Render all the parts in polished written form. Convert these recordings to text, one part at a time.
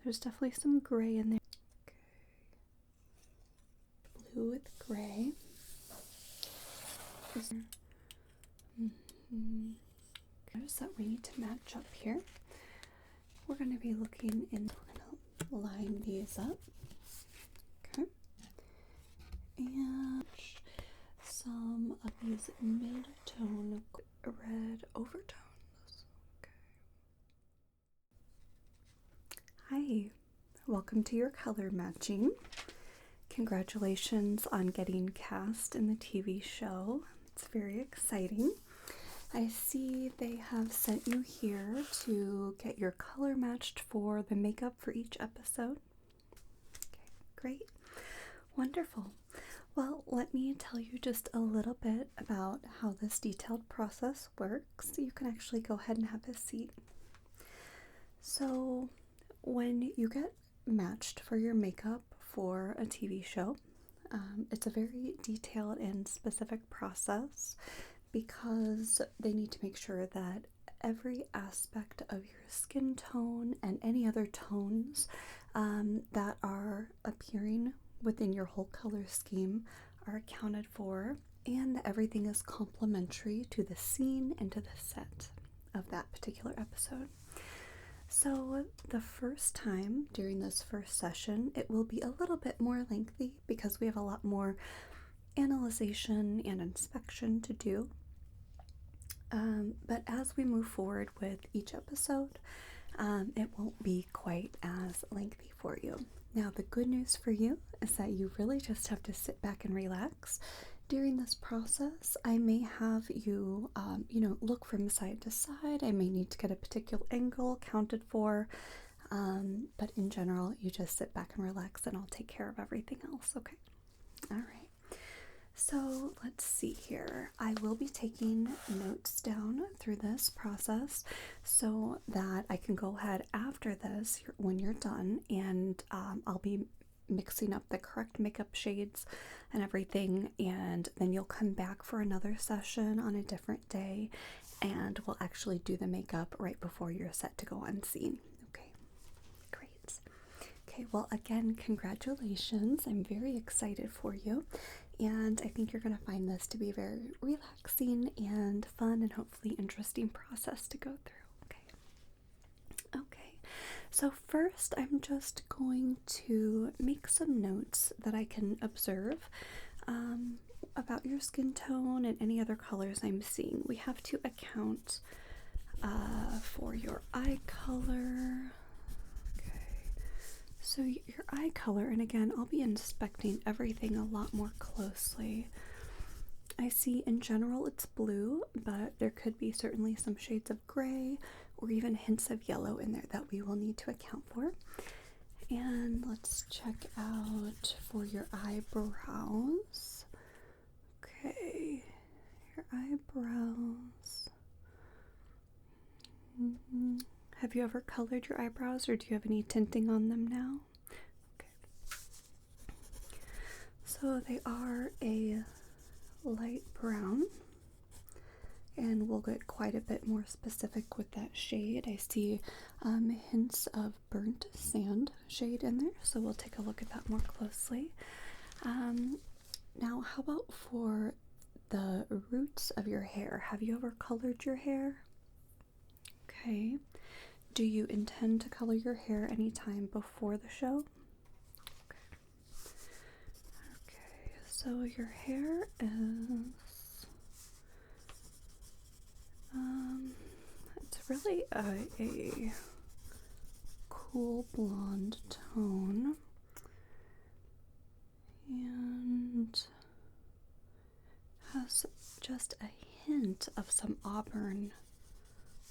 There's definitely some gray in there. Okay. Blue with gray. Colors that we need to match up here. We're going to be looking in. We're going to line these up. Okay. And some of these mid-tone red overtones. Okay. Hi, welcome to your color matching. Congratulations on getting cast in the TV show. It's very exciting. I see they have sent you here to get your color matched for the makeup for each episode. Okay, great. Wonderful. Well, let me tell you just a little bit about how this detailed process works. You can actually go ahead and have a seat. So, when you get matched for your makeup for a TV show, it's a very detailed and specific process because they need to make sure that every aspect of your skin tone and any other tones that are appearing within your whole color scheme are accounted for, and that everything is complementary to the scene and to the set of that particular episode. So the first time during this first session, it will be a little bit more lengthy because we have a lot more analyzation and inspection to do. But as we move forward with each episode, it won't be quite as lengthy for you. Now, the good news for you is that you really just have to sit back and relax. During this process, I may have you, look from side to side. I may need to get a particular angle counted for, but in general, you just sit back and relax and I'll take care of everything else, okay? All right. So let's see here. I will be taking notes down through this process so that I can go ahead after this when you're done, and I'll be mixing up the correct makeup shades and everything, and then you'll come back for another session on a different day and we'll actually do the makeup right before you're set to go on scene. Okay, great. Okay, well, again, congratulations. I'm very excited for you, and I think you're going to find this to be a very relaxing and fun and hopefully interesting process to go through. Okay, so first I'm just going to make some notes that I can observe about your skin tone and any other colors I'm seeing. We have to account for your eye color. So your eye color, and again, I'll be inspecting everything a lot more closely. I see in general it's blue, but there could be certainly some shades of gray or even hints of yellow in there that we will need to account for. And let's check out for your eyebrows. Okay, your eyebrows. Have you ever colored your eyebrows, or do you have any tinting on them now? Okay. So they are a light brown, and we'll get quite a bit more specific with that shade. I see hints of burnt sand shade in there, so we'll take a look at that more closely. Now, how about for the roots of your hair? Have you ever colored your hair? Okay. Do you intend to color your hair anytime before the show? Okay, so your hair is it's really a cool blonde tone, and has just a hint of some auburn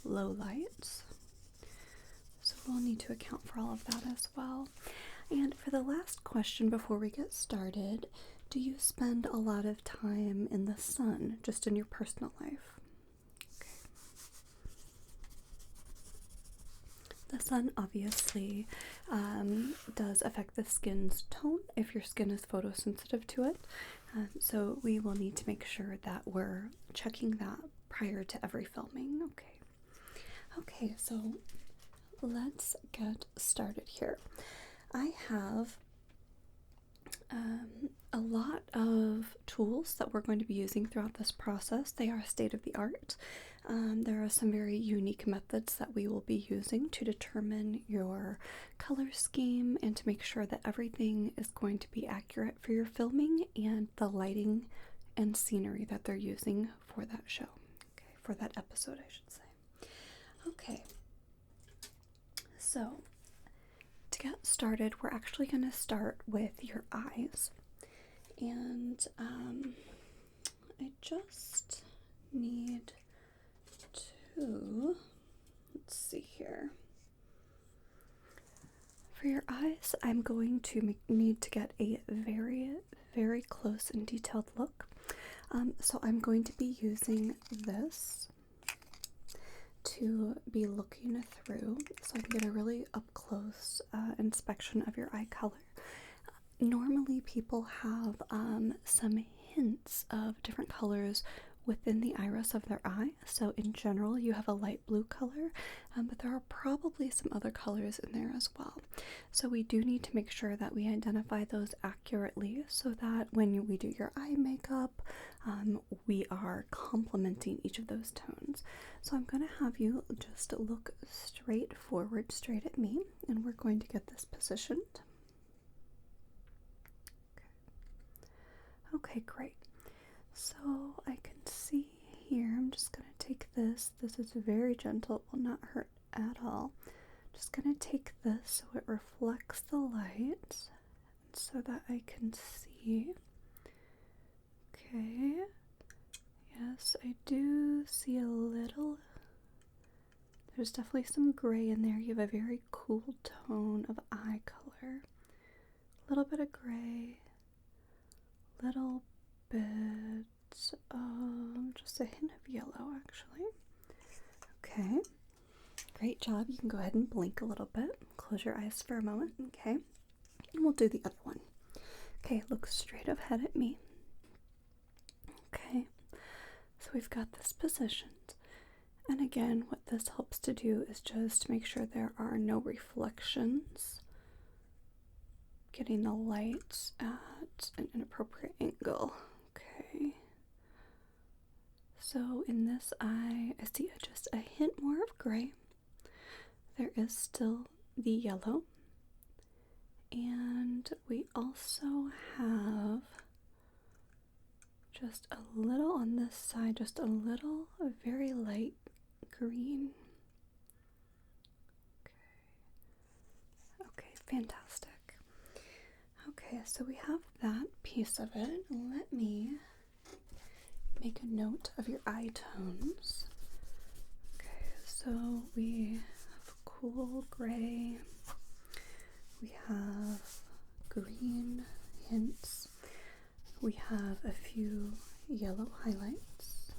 lowlights. So we'll need to account for all of that as well. And for the last question before we get started, do you spend a lot of time in the sun, just in your personal life? Okay. The sun obviously does affect the skin's tone if your skin is photosensitive to it. So we will need to make sure that we're checking that prior to every filming. Okay, so let's get started here. I have a lot of tools that we're going to be using throughout this process. They are state of the art. There are some very unique methods that we will be using to determine your color scheme and to make sure that everything is going to be accurate for your filming and the lighting and scenery that they're using for that show. Okay, for that episode, I should say. Okay, so to get started, we're actually going to start with your eyes. And I just need to, let's see here. For your eyes, I'm going to need to get a very, very close and detailed look. So I'm going to be using this to be looking through so I can get a really up close inspection of your eye color. Normally people have some hints of different colors within the iris of their eye. So in general you have a light blue color, but there are probably some other colors in there as well. So we do need to make sure that we identify those accurately so that when we do your eye makeup, we are complementing each of those tones. So I'm going to have you just look straight forward, straight at me, and we're going to get this positioned. Okay, great. So I can see here, I'm just going to take this. This is very gentle, it will not hurt at all. Just going to take this so it reflects the light so that I can see. Okay. Yes, I do see a little. There's definitely some gray in there. You have a very cool tone of eye color. A little bit of gray. Little bit of just a hint of yellow, actually. Okay, great job. You can go ahead and blink a little bit. Close your eyes for a moment, okay? And we'll do the other one. Okay, look straight ahead at me. Okay, so we've got this positioned. And again, what this helps to do is just make sure there are no reflections. Getting the light at an inappropriate angle. Okay. So in this eye, I see just a hint more of gray. There is still the yellow. And we also have just a little on this side, just a little, a very light green. Okay, fantastic. Okay, so we have that piece of it. Let me make a note of your eye tones. Okay, so we have cool gray. We have green hints. We have a few yellow highlights.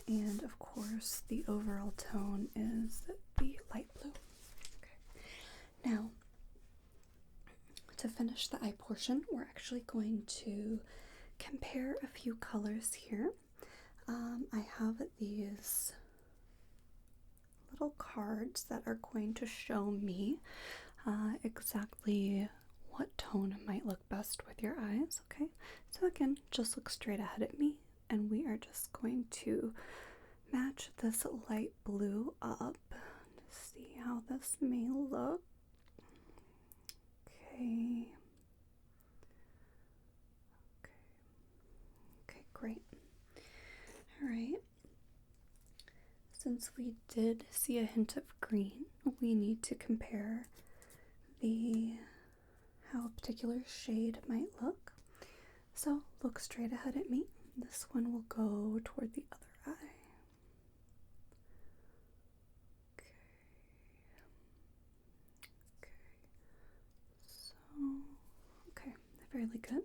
And of course, the overall tone is the light blue. Now, to finish the eye portion, we're actually going to compare a few colors here. I have these little cards that are going to show me exactly what tone might look best with your eyes, okay? So again, just look straight ahead at me, and we are just going to match this light blue up to see how this may look. Okay. Okay, great. All right. Since we did see a hint of green, we need to compare how a particular shade might look. So look straight ahead at me. This one will go toward the other eye. Okay, fairly good.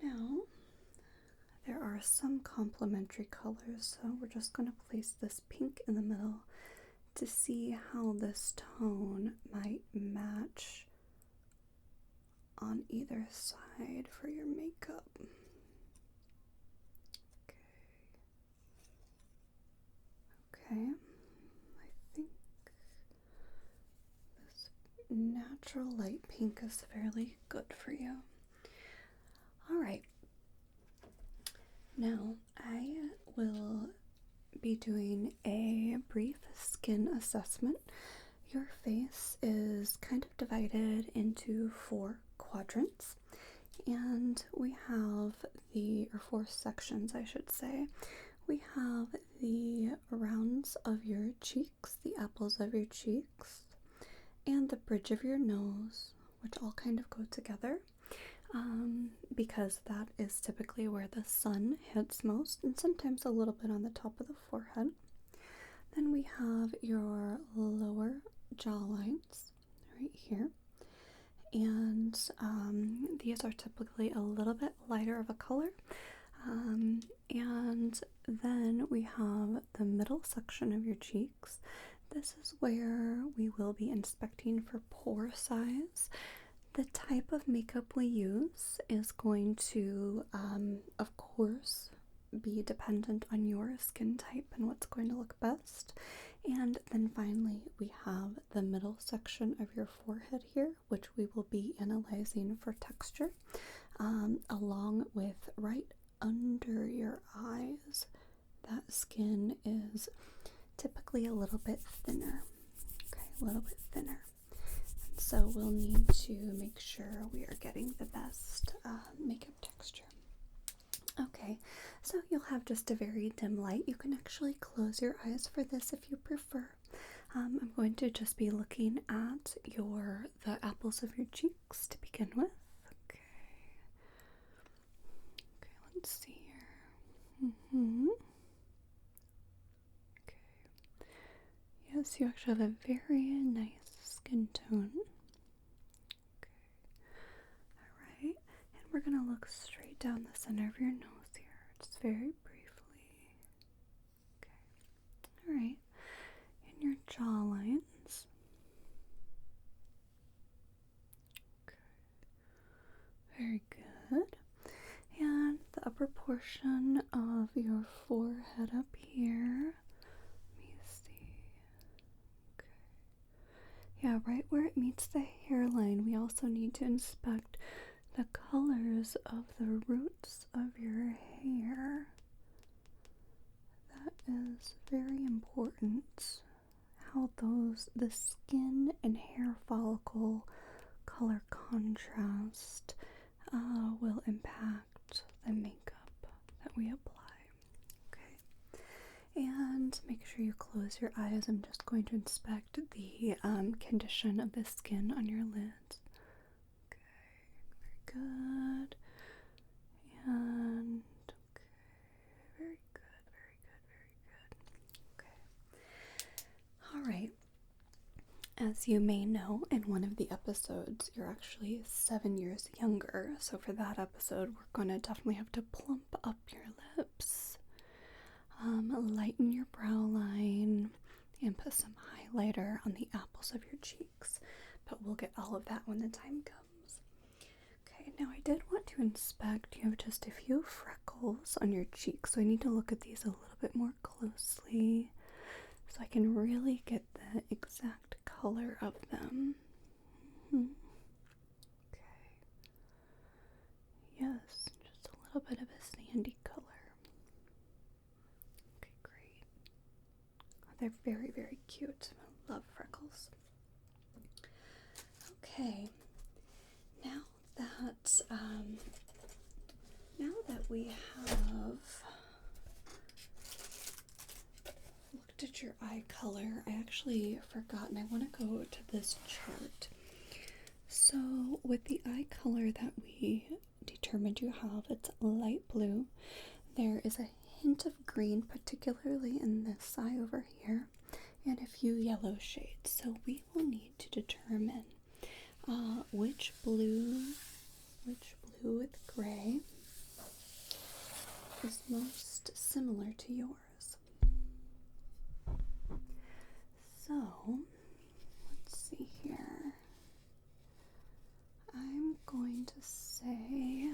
Now, there are some complementary colors, so we're just going to place this pink in the middle to see how this tone might match on either side for your makeup. Okay. natural light pink is fairly good for you. Alright, now I will be doing a brief skin assessment. Your face is kind of divided into 4 quadrants, and we have or 4 sections, I should say. We have the rounds of your cheeks, the apples of your cheeks, and the bridge of your nose, which all kind of go together, because that is typically where the sun hits most, and sometimes a little bit on the top of the forehead. Then we have your lower jaw lines right here, and these are typically a little bit lighter of a color. And then we have the middle section of your cheeks. This is where we will be inspecting for pore size. The type of makeup we use is going to, of course, be dependent on your skin type and what's going to look best. And then finally, we have the middle section of your forehead here, which we will be analyzing for texture, along with right under your eyes. That skin is typically a little bit thinner. Okay, a little bit thinner. And so we'll need to make sure we are getting the best makeup texture. Okay, so you'll have just a very dim light. You can actually close your eyes for this if you prefer. I'm going to just be looking at the apples of your cheeks to begin with. Okay, let's see here. Okay. Yes, you actually have a very nice skin tone. Okay. Alright, and we're going to look straight down the center of your nose here, just very briefly. Okay. Alright. And your jaw lines. Okay. Very good. And the upper portion of your forehead up here. Let me see. Okay. Yeah, right where it meets the hairline, we also need to inspect the colors of the roots of your hair. That is very important. How the skin and hair follicle color contrast will impact the makeup that we apply. Okay, and make sure you close your eyes. I'm just going to inspect the condition of the skin on your lids. Okay, very good. And okay, very good, very good, very good. Okay. All right. As you may know, in one of the episodes, you're actually 7 years younger. So for that episode, we're going to definitely have to plump up your lips, lighten your brow line, and put some highlighter on the apples of your cheeks. But we'll get all of that when the time comes. Okay, now I did want to inspect. You have just a few freckles on your cheeks, so I need to look at these a little bit more closely so I can really get the exact color of them. Okay. Yes, just a little bit of a sandy color. Okay, great. Oh, they're very, very cute. I love freckles. Okay. Now that we have looked at your eye color, I actually forgot, and I want to go to this chart. So with the eye color that we determined you have, it's light blue. There is a hint of green, particularly in this eye over here, and a few yellow shades. So we will need to determine which blue with gray is most similar to yours. So, let's see here. I'm going to say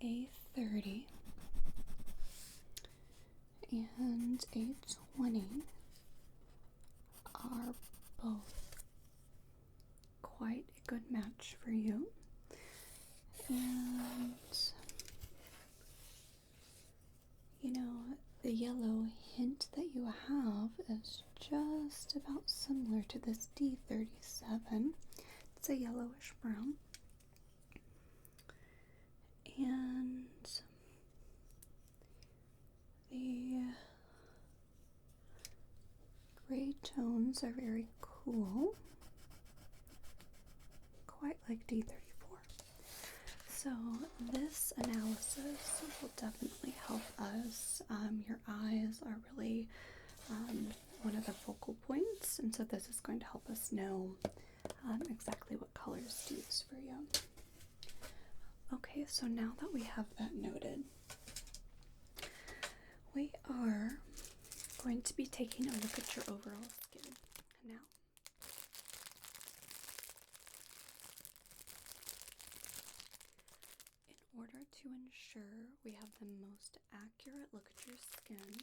a 30 and a 20 And, you know, the yellow hint that you have is just about similar to this D37. It's a yellowish brown. And the gray tones are very cool, quite like D34. So this analysis will definitely help us. Your eyes are really one of the focal points, and so this is going to help us know exactly what colors to use for you. Okay, so now that we have that noted, we are going to be taking a look at your overall skin now. In order to ensure we have the most accurate look at your skin,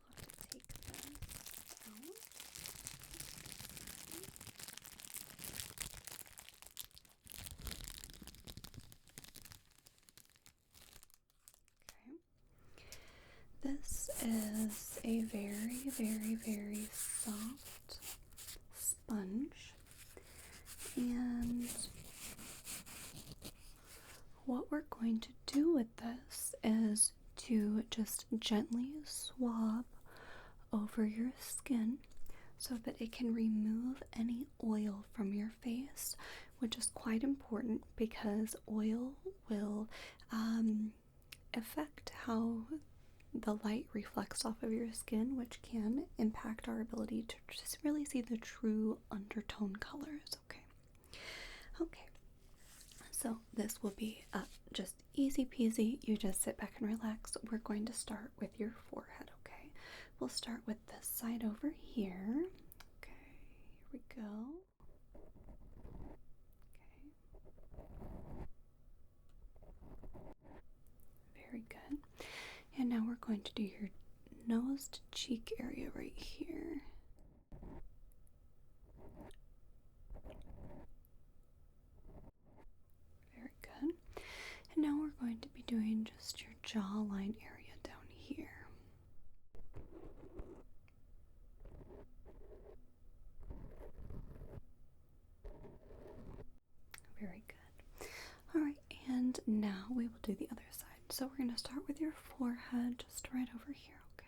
we'll have to take this out. Okay. This is a very, very, very soft sponge, and what we're going to do with this is to just gently swab over your skin so that it can remove any oil from your face, which is quite important because oil will affect how the light reflects off of your skin, which can impact our ability to just really see the true undertone colors. Okay, so this will be just easy peasy. You just sit back and relax. We're going to start with your forehead. Okay, we'll start with this side over here. Okay, here we go. Okay, very good. And now we're going to do your nose to cheek area right here. Very good. And now we're going to be doing just your jawline area down here. Very good. Alright, and now we will do the other side. So we're going to start with your forehead, just right over here, okay?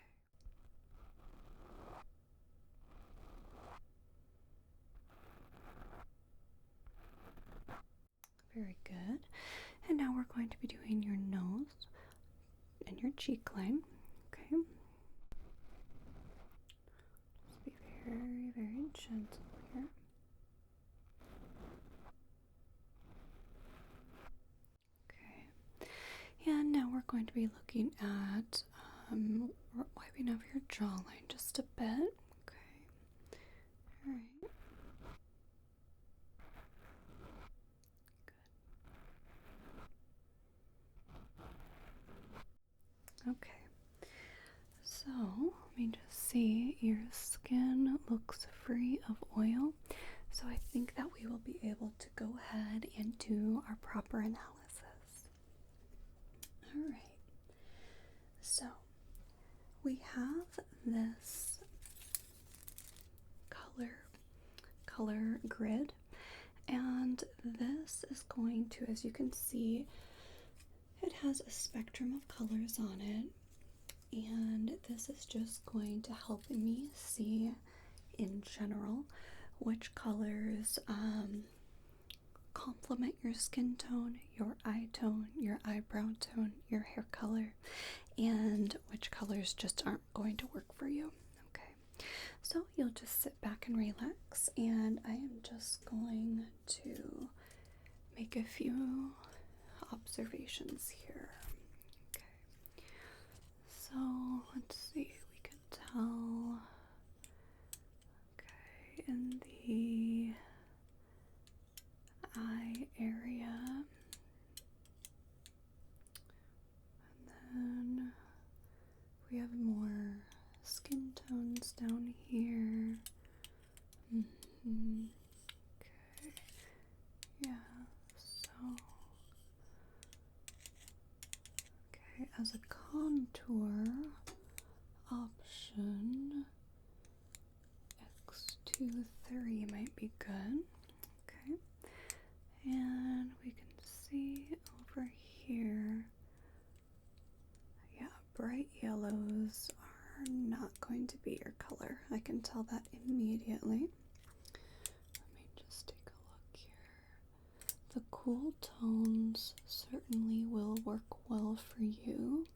Very good. And now we're going to be doing your nose and your cheek line, okay? Just be very, very gentle here. Okay. And now we're going to be looking at wiping off your jawline just a bit, okay? All right. Okay, so let me just see. Your skin looks free of oil, so I think that we will be able to go ahead and do our proper analysis. Alright, so we have this color grid, and this is going to, as you can see, it has a spectrum of colors on it, and this is just going to help me see in general which colors complement your skin tone, your eye tone, your eyebrow tone, your hair color, and which colors just aren't going to work for you. Okay, so you'll just sit back and relax, and I am just going to make a few observations here. Okay, so let's see, we can tell, okay, in the eye area, and then we have more skin tones down here. Okay, yes. color. I can tell that immediately. Let me just take a look here. The cool tones certainly will work well for you.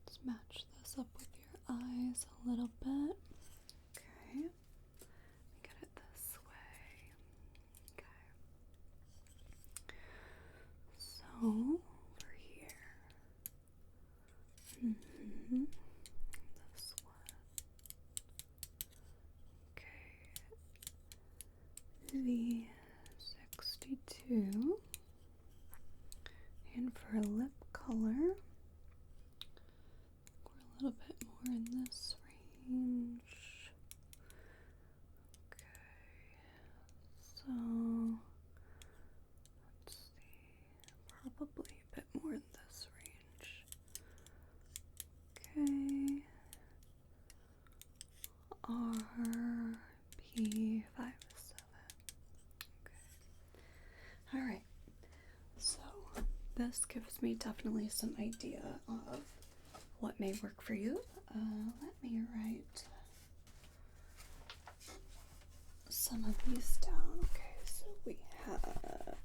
Let's match this up with your eyes a little bit. Okay. Let me get it this way. Okay. So, over here. This one. Okay. V62. And for lip color, we're a little bit more in this range. Okay. So, let's see. Probably a bit more in this range. Okay. RP57. Okay. Alright. So, this gives me definitely some idea of what may work for you. Let me write some of these down. Okay, so we have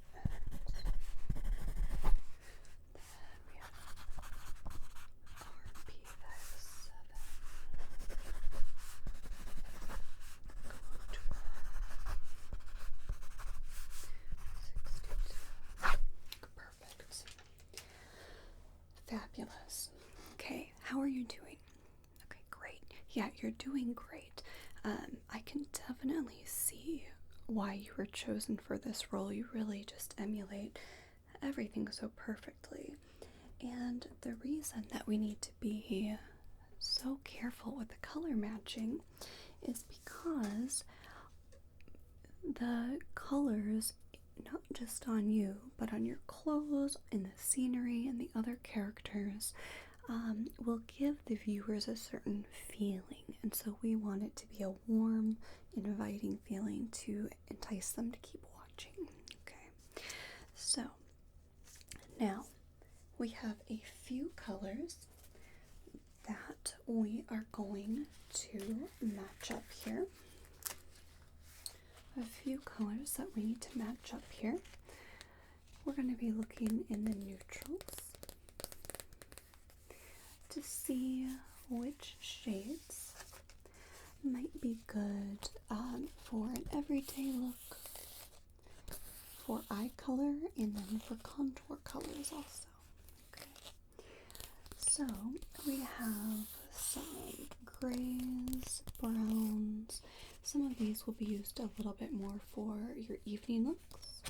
perfect. Fabulous. Okay, how are you doing? Okay, great. Yeah, you're doing great. I can definitely see why you were chosen for this role. You really just emulate everything so perfectly. And the reason that we need to be so careful with the color matching is because the colors, not just on you, but on your clothes, in the scenery, and the other characters, will give the viewers a certain feeling. And so we want it to be a warm, inviting feeling to entice them to keep watching. Okay, so now we have a few colors that we are going to match up here. A few colors that we need to match up here. We're going to be looking in the neutrals to see which shades might be good for an everyday look, for eye color, and then for contour colors also. Okay. So we have some grays, browns. Some of these will be used a little bit more for your evening looks,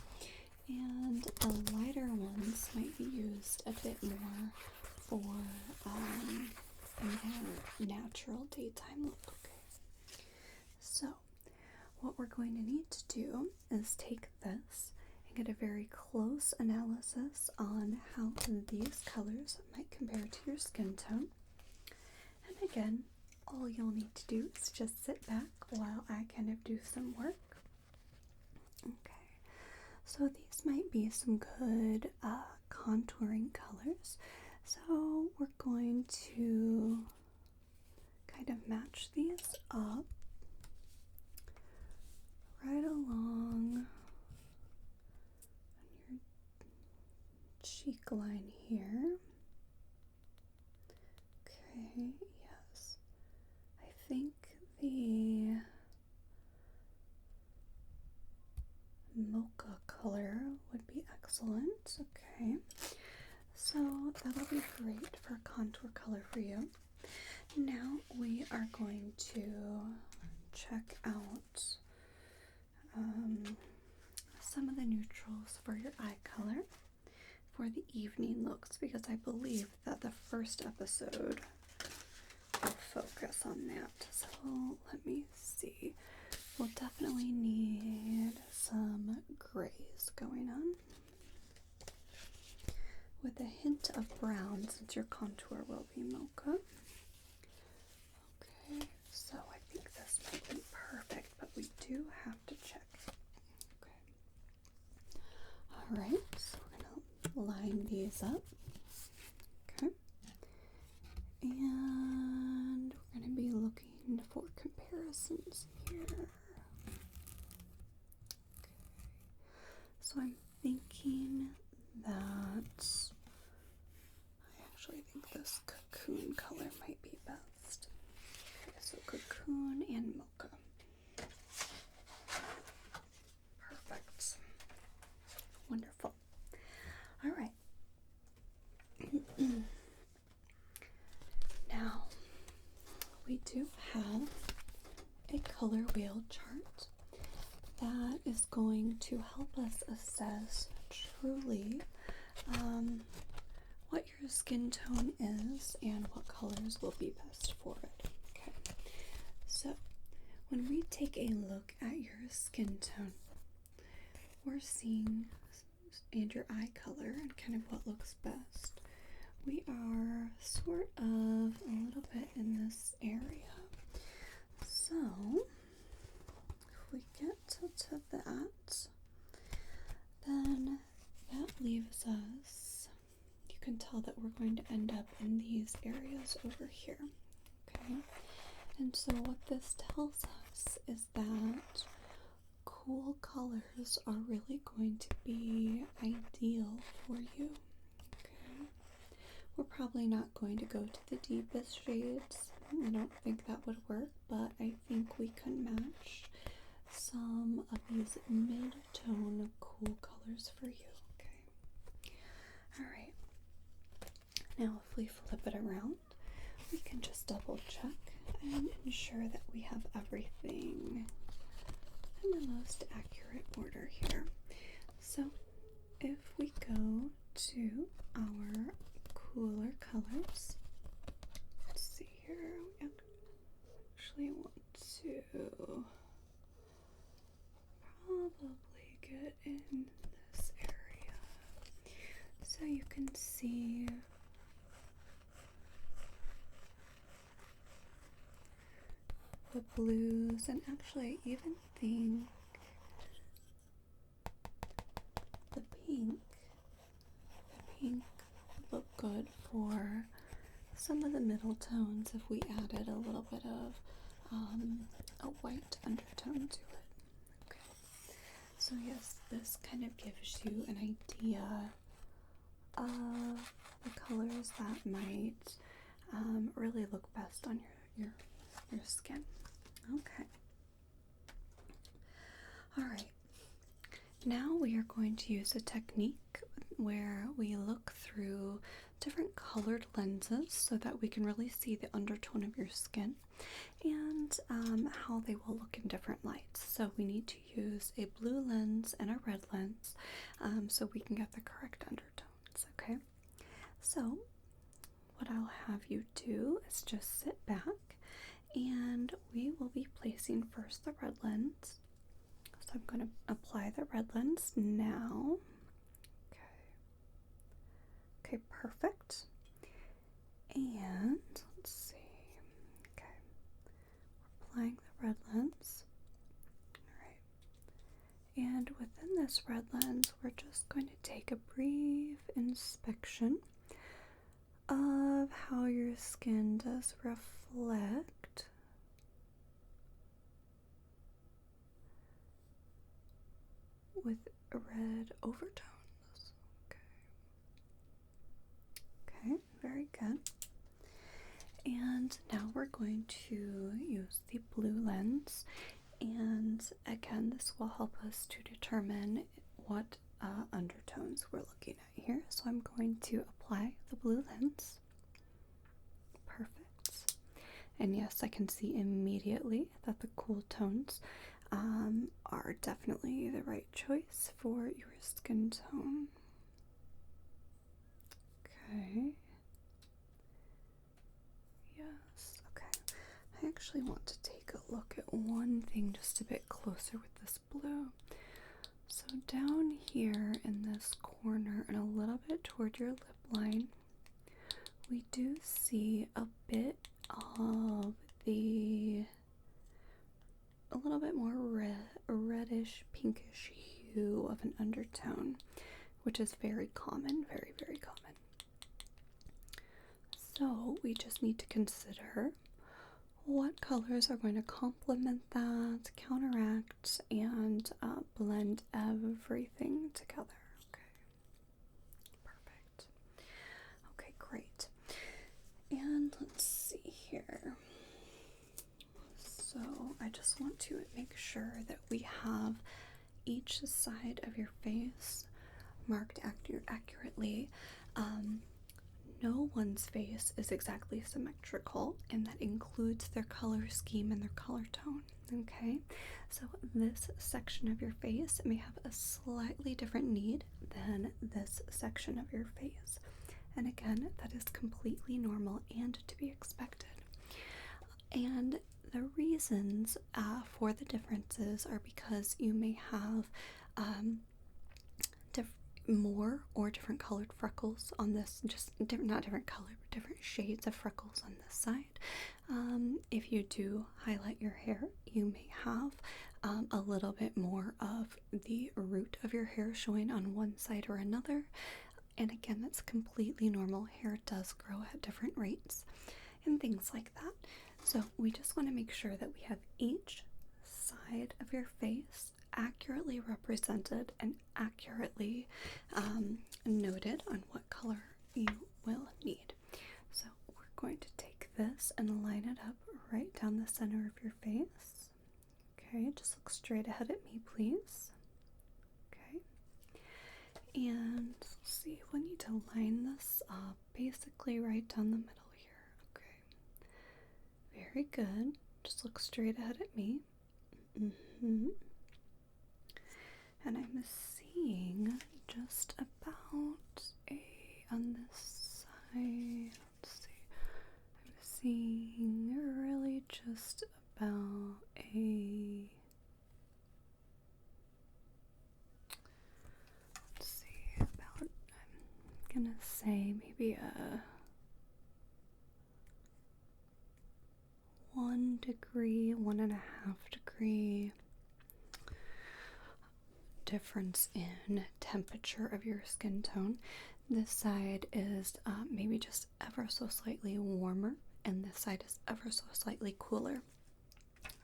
and the lighter ones might be used a bit more for a more natural daytime look. Okay. So what we're going to need to do is take this and get a very close analysis on how these colors might compare to your skin tone. And again, all you'll need to do is just sit back while I kind of do some work. Okay, so these might be some good contouring colors. So we're going to kind of match these up right along on your cheek line here. Okay, yes. I think the mocha color would be excellent. Okay, so that'll be great for contour color for you. Now we are going to check out some of the neutrals for your eye color for the evening looks, because I believe that the first episode will focus on that. So let me see. We'll definitely need some grays going on with a hint of brown, since your contour will be mocha. Okay, so I think this might be perfect, but we do have to check. Okay. Alright, so we're going to line these up. Okay. And we're going to be looking for comparison. fluorescence here. Okay. So I'm thinking that I actually think this cocoon color might be best. Okay, so cocoon and mocha. Perfect. Wonderful. All right. Now, we do have a color wheel chart that is going to help us assess truly what your skin tone is and what colors will be best for it. Okay, so when we take a look at your skin tone, we're seeing, and your eye color and kind of what looks best. We are sort of a little bit in this area. So if we get to that, then that leaves us, you can tell that we're going to end up in these areas over here. Okay, and so what this tells us is that cool colors are really going to be ideal for you. Okay, we're probably not going to go to the deepest shades. I don't think that would work, but I think we can match some of these mid-tone cool colors for you. Okay, all right. Now if we flip it around, we can just double check and ensure that we have everything in the most accurate order here. So if we go to our cooler colors, let's see here, we actually want to probably get in this area so you can see the blues, and actually I even think the pink look good for some of the middle tones if we added a little bit of a white undertone to it. Okay, so yes, this kind of gives you an idea of the colors that might really look best on your skin. Okay. All right. Now we are going to use a technique where we look through different colored lenses so that we can really see the undertone of your skin and how they will look in different lights. So we need to use a blue lens and a red lens so we can get the correct undertones. Okay. So what I'll have you do is just sit back, and we will be placing first the red lens. So I'm going to apply the red lens now. Okay, perfect. And let's see. Okay, we're applying the red lens. All right. And within this red lens, we're just going to take a brief inspection of how your skin does reflect with red overtones. Okay, very good. And now we're going to use the blue lens, and again, this will help us to determine what undertones we're looking at here. So I'm going to apply the blue lens. Perfect. And yes, I can see immediately that the cool tones are definitely the right choice for your skin tone. Okay. Yes, okay. I actually want to take a look at one thing just a bit closer with this blue. So down here in this corner and a little bit toward your lip line, we do see a bit of a little bit more reddish pinkish hue of an undertone, which is very common, very, very common. So we just need to consider what colors are going to complement that, counteract, and blend everything together. Okay, perfect. Okay, great. And let's see here. So I just want to make sure that we have each side of your face marked accurately. No one's face is exactly symmetrical, and that includes their color scheme and their color tone. Okay, so this section of your face may have a slightly different need than this section of your face. And again, that is completely normal and to be expected. And the reasons for the differences are because you may have more or different colored freckles on this, just not different color, but different shades of freckles on this side. If you do highlight your hair, you may have a little bit more of the root of your hair showing on one side or another. And again, that's completely normal. Hair does grow at different rates and things like that. So we just want to make sure that we have each side of your face accurately represented and accurately noted on what color you will need. So we're going to take this and line it up right down the center of your face. Okay, just look straight ahead at me, please. Okay, and let's see, we need to line this up basically right down the middle here. Okay, very good. Just look straight ahead at me. And I'm seeing just about on this side, let's see, I'm seeing really just about I'm gonna say maybe a 1 degree, 1.5 degree difference in temperature of your skin tone. This side is maybe just ever so slightly warmer, and this side is ever so slightly cooler.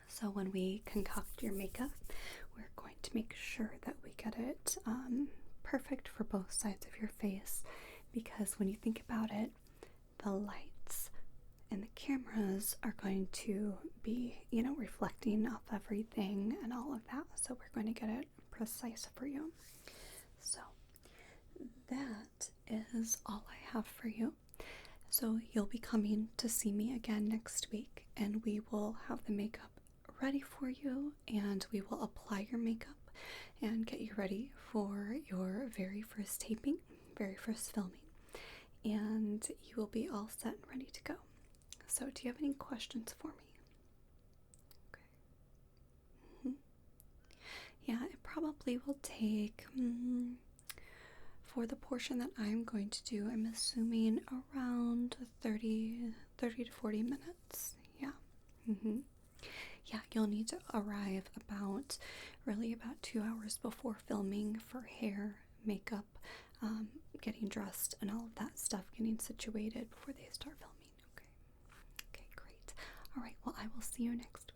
So when we concoct your makeup, we're going to make sure that we get it perfect for both sides of your face, because when you think about it, the lights and the cameras are going to be, reflecting off everything and all of that. So we're going to get it precise for you. So that is all I have for you. So you'll be coming to see me again next week, and we will have the makeup ready for you, and we will apply your makeup and get you ready for your very first taping, very first filming, and you will be all set and ready to go. So do you have any questions for me? Yeah, it probably will take, for the portion that I'm going to do, I'm assuming around 30 to 40 minutes. Yeah. Yeah, you'll need to arrive about 2 hours before filming for hair, makeup, getting dressed, and all of that stuff, getting situated before they start filming. Okay, great. All right, well, I will see you next week.